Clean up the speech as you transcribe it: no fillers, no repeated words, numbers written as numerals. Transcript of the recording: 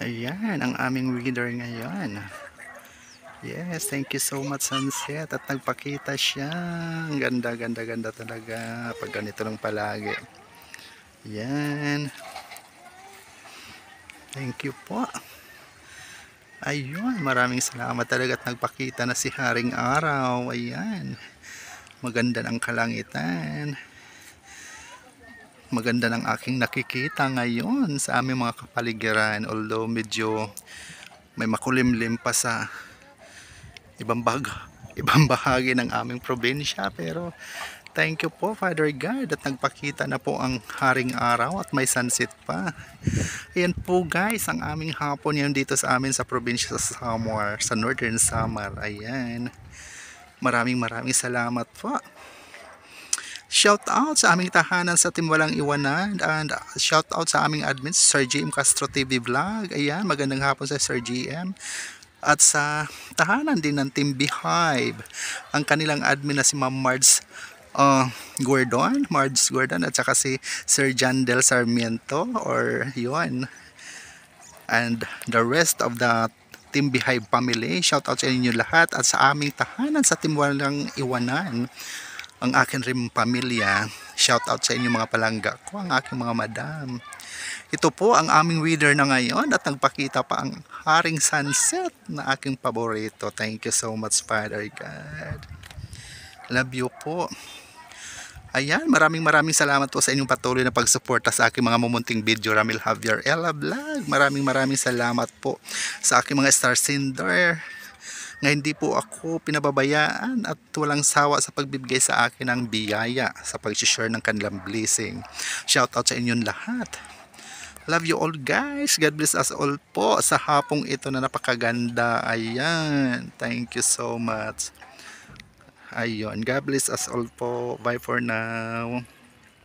Ayan, ang aming reader ngayon. Yes, thank you so much Sunset at nagpakita siya. Ang ganda, ganda, ganda talaga pag ganito lang palagi. Yan. Thank you po. Ayun, maraming salamat talaga at nagpakita na si Haring Araw. Ayan. Maganda ng kalangitan. Maganda ng aking nakikita ngayon sa aming mga kapaligiran. Although medyo may makulimlim pa sa ibang bahagi ng aming probinsya, pero thank you po Father God at nagpakita na po ang haring araw at may sunset pa. Ayan po guys ang aming hapon yan dito sa amin sa probinsya sa Samar, sa Northern Samar. Ayan, maraming salamat po. Shout out sa aming tahanan sa Timwalang Iwanan, and shout out sa aming admin Sir GM Castro TV Vlog. Ayan, magandang hapon sa Sir GM. At sa tahanan din ng Team Beehive, ang kanilang admin na si Ma'am Marge Gordon at saka si Sir John Del Sarmiento, or yun, and the rest of the Team Beehive family. Shout out sa inyo lahat. At sa aming tahanan sa Team Walang Iwanan, ang akin rin pamilya, shout out sa inyo mga palangga ko, ang aking mga madam. Ito po ang aming winner na ngayon at nagpakita pa ang haring sunset na aking paborito. Thank you so much Father God. Love you po. Ayan, maraming salamat po sa inyong patuloy na pagsuporta sa aking mga mumunting video. Ramil Javier Ella Vlog. Maraming salamat po sa aking mga star sender na hindi po ako pinababayaan at walang sawa sa pagbibigay sa akin ng biyaya sa pag-share ng kanilang blessing. Shout out sa inyong lahat. Love you all guys. God bless us all po sa hapong ito na napakaganda. Ayan. Thank you so much. Ayun. God bless us all po. Bye for now.